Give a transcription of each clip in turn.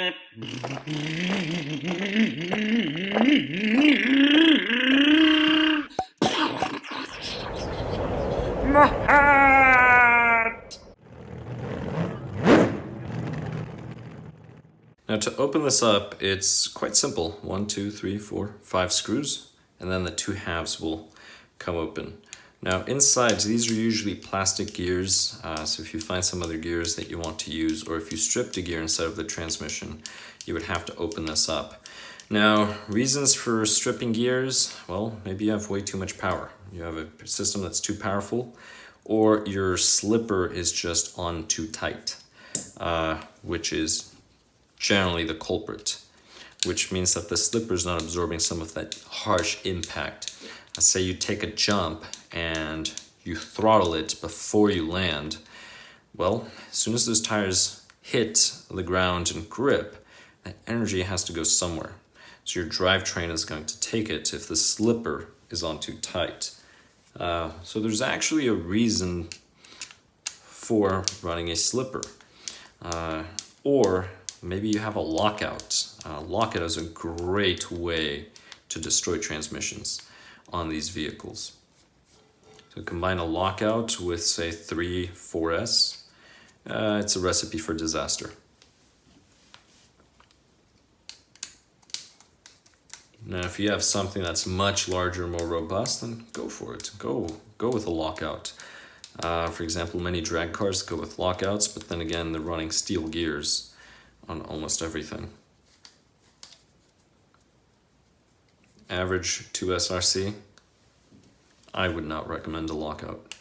Now to open this up, it's quite simple. 1, 2, 3, 4, 5 screws, and then the 2 halves will come open. Now inside, these are usually plastic gears, so if you find some other gears that you want to use, or if you stripped a gear inside of the transmission, you would have to open this up. Now, reasons for stripping gears, well, maybe you have way too much power. You have a system that's too powerful, or your slipper is just on too tight, which is generally the culprit, which means that the slipper is not absorbing some of that harsh impact. Let's say you take a jump and you throttle it before you land. Well, as soon as those tires hit the ground and grip, that energy has to go somewhere. So your drivetrain is going to take it if the slipper is on too tight. So there's actually a reason for running a slipper. Or maybe you have a lockout. Lockout is a great way to destroy transmissions on these vehicles. So combine a lockout with, say, 3/4S. It's a recipe for disaster. Now, if you have something that's much larger, more robust, then go for it. Go with a lockout. For example, many drag cars go with lockouts, but then again, they're running steel gears on almost everything. Average 2SRC, I would not recommend a lockout.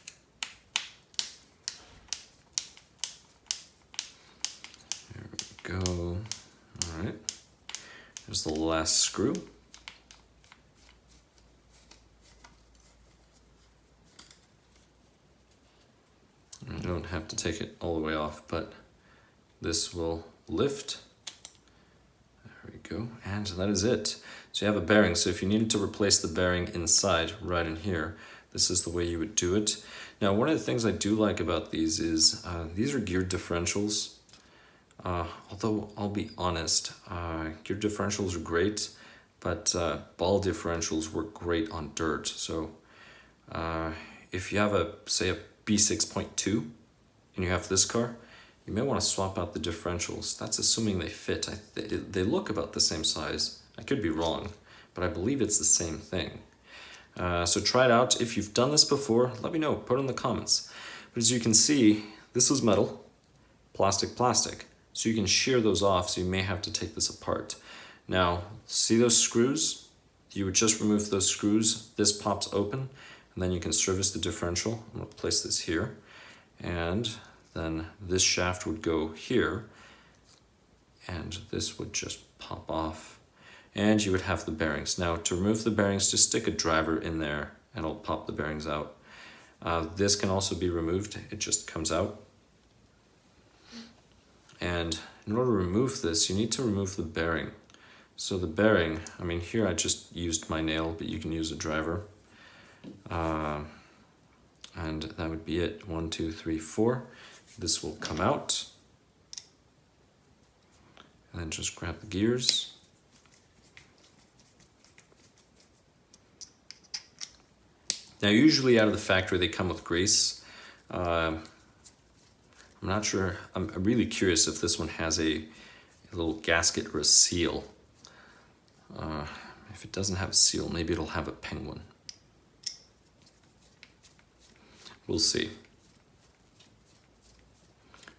There we go. All right. There's the last screw. I don't have to take it all the way off, but this will lift. There we go, and that is it. So you have a bearing, so if you needed to replace the bearing inside, right in here, this is the way you would do it. Now, one of the things I do like about these is, these are geared differentials. Although, I'll be honest, geared differentials are great, but ball differentials work great on dirt. So if you have say a B6.2 and you have this car, you may want to swap out the differentials. That's assuming they fit. They look about the same size. I could be wrong, but I believe it's the same thing. So try it out. If you've done this before, let me know. Put it in the comments. But as you can see, this is metal, plastic. So you can shear those off, so you may have to take this apart. Now, see those screws? You would just remove those screws. This pops open, and then you can service the differential. I'm going to place this here. And then this shaft would go here, and this would just pop off, and you would have the bearings. Now, to remove the bearings, just stick a driver in there and it'll pop the bearings out. This can also be removed. It just comes out. And in order to remove this, you need to remove the bearing. So the bearing, I mean, here I just used my nail, but you can use a driver. And that would be it. 1, 2, 3, 4. This will come out. And then just grab the gears. Now, usually out of the factory, they come with grease. I'm not sure. I'm really curious if this one has a little gasket or a seal. If it doesn't have a seal, maybe it'll have a penguin. We'll see.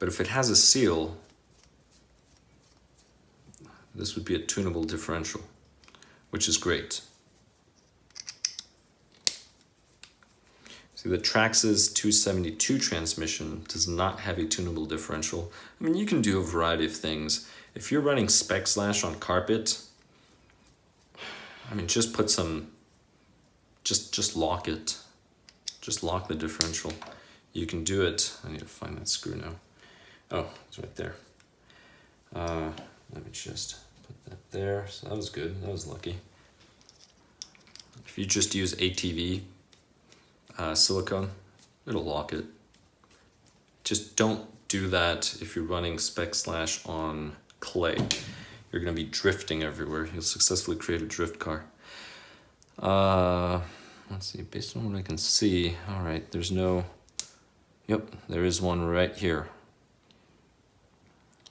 But if it has a seal, this would be a tunable differential, which is great. See, the Traxxas 272 transmission does not have a tunable differential. I mean, you can do a variety of things. If you're running spec slash on carpet, I mean, just put some, just lock it. Just lock the differential. You can do it. I need to find that screw now. Oh, it's right there. Let me just put that there. So that was good. That was lucky. If you just use ATV silicone, it'll lock it. Just don't do that if you're running spec slash on clay. you're going to be drifting everywhere. You'll successfully create a drift car. Let's see, based on what I can see, all right, there's no, yep, there is one right here.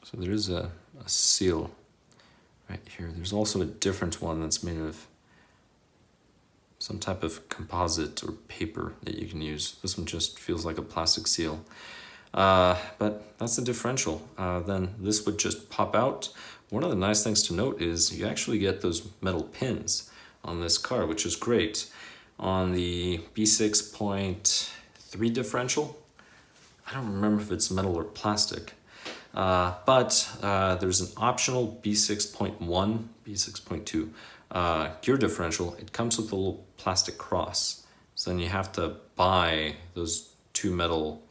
So there is a seal right here. There's also a different one that's made of some type of composite or paper that you can use. This one just feels like a plastic seal. But that's the differential. Then this would just pop out. One of the nice things to note is you actually get those metal pins on this car, which is great. On the B6.3 differential, I don't remember if it's metal or plastic, but there's an optional B6.1, B6.2 gear differential. It comes with a little plastic cross. So then you have to buy those two metal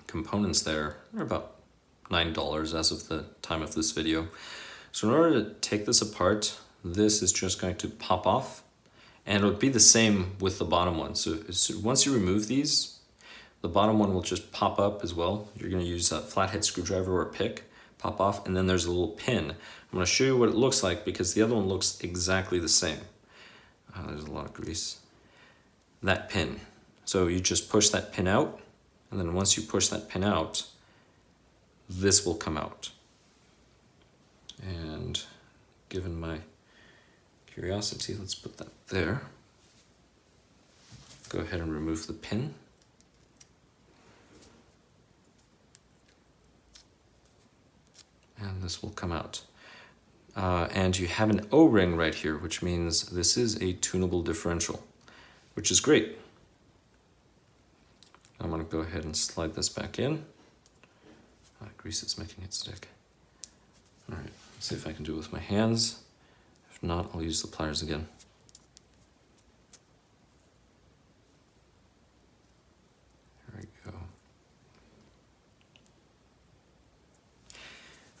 components there. They're about $9 as of the time of this video. So in order to take this apart, this is just going to pop off, and it would be the same with the bottom one. So once you remove these, the bottom one will just pop up as well. You're going to use a flathead screwdriver or a pick, pop off, and then there's a little pin. I'm going to show you what it looks like because the other one looks exactly the same. There's a lot of grease. That pin. So you just push that pin out, and then once you push that pin out, this will come out. And given my curiosity, let's put that there. Go ahead and remove the pin. And this will come out. And you have an O-ring right here, which means this is a tunable differential, which is great. I'm going to go ahead and slide this back in. Grease is making it stick. All right, let's see if I can do it with my hands. If not, I'll use the pliers again. There we go.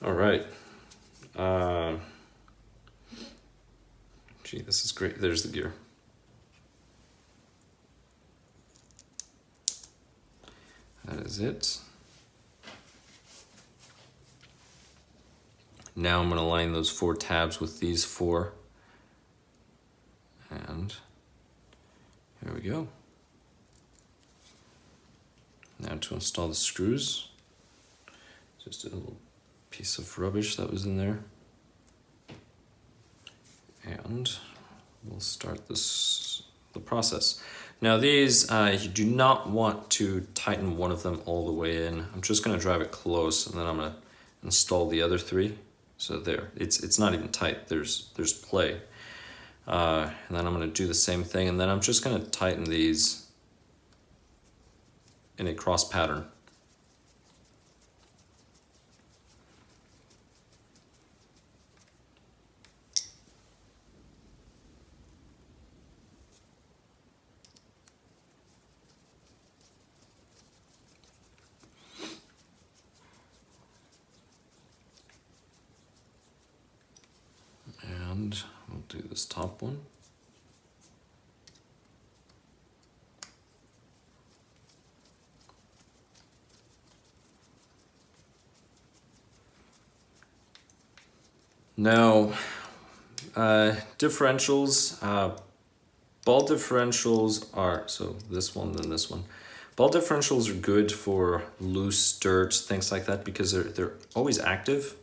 All right. Gee, this is great. There's the gear. That is it. Now I'm going to line those 4 tabs with these 4. And here we go. Now to install the screws. Just a little piece of rubbish that was in there. And we'll start the process. Now these, you do not want to tighten one of them all the way in. I'm just going to drive it close, and then I'm going to install the other 3. So there, it's not even tight, there's play. And then I'm going to do the same thing, and then I'm just going to tighten these in a cross pattern. And we'll do this top one. Now, differentials, ball differentials are, so this one, then this one. Ball differentials are good for loose dirt, things like that, because they're always active.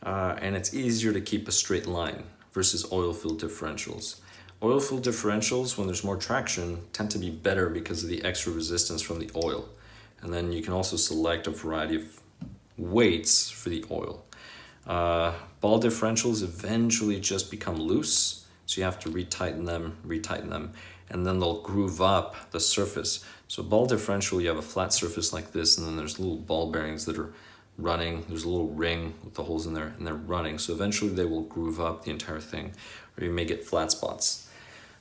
And it's easier to keep a straight line versus oil-filled differentials. Oil-filled differentials, when there's more traction, tend to be better because of the extra resistance from the oil. And then you can also select a variety of weights for the oil. Ball differentials eventually just become loose, so you have to retighten them, and then they'll groove up the surface. So ball differential, you have a flat surface like this, and then there's little ball bearings that are running. There's a little ring with the holes in there, and they're running. So eventually they will groove up the entire thing, or you may get flat spots.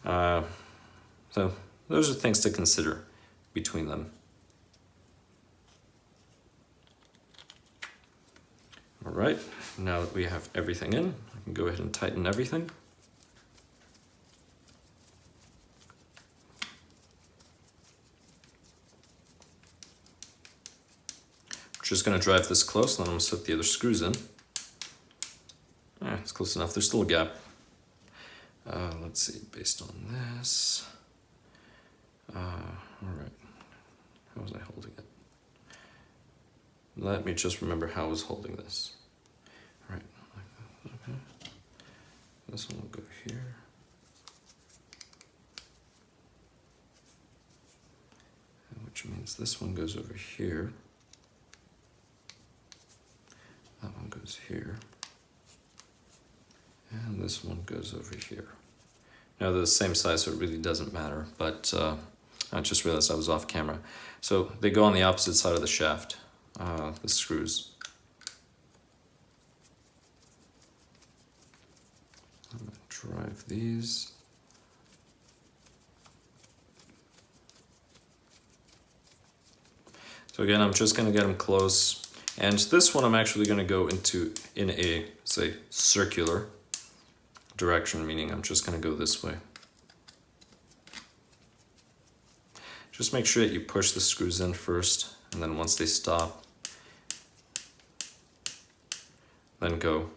So those are things to consider between them. All right, now that we have everything in, I can go ahead and tighten everything. Just going to drive this close, and then I'm going to set the other screws in. It's close enough. There's still a gap. Let's see, based on this. Alright. How was I holding it? Let me just remember how I was holding this. Alright, like that. Okay. This one will go here. Which means this one goes over here. That one goes here. And this one goes over here. Now they're the same size, so it really doesn't matter, but I just realized I was off camera. So they go on the opposite side of the shaft, the screws. I'm going to drive these. So again, I'm just going to get them close. And this one I'm actually going to go in a, say, circular direction, meaning I'm just going to go this way. Just make sure that you push the screws in first, and then once they stop, then go.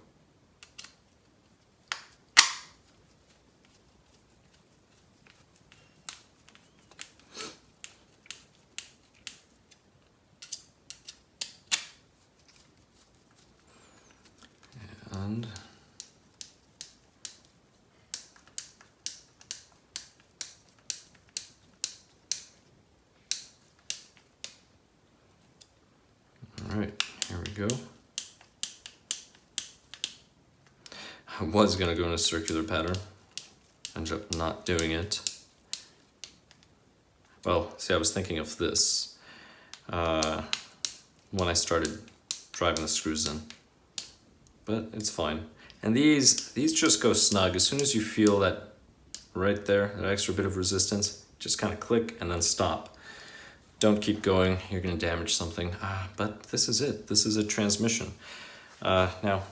And all right, here we go. I was going to go in a circular pattern, ended up not doing it. Well, see, I was thinking of this when I started driving the screws in. But it's fine. And these just go snug. As soon as you feel that right there, that extra bit of resistance, just kind of click and then stop. Don't keep going, you're gonna damage something. But this is it, this is a transmission. Now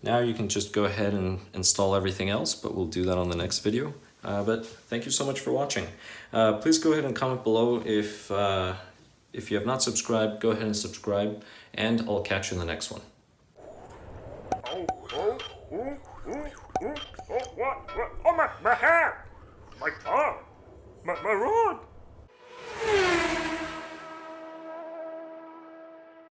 you can just go ahead and install everything else, but we'll do that on the next video. But thank you so much for watching. Please go ahead and comment below if you have not subscribed, go ahead and subscribe, and I'll catch you in the next one. What? Oh, my hair! My tongue! My rod!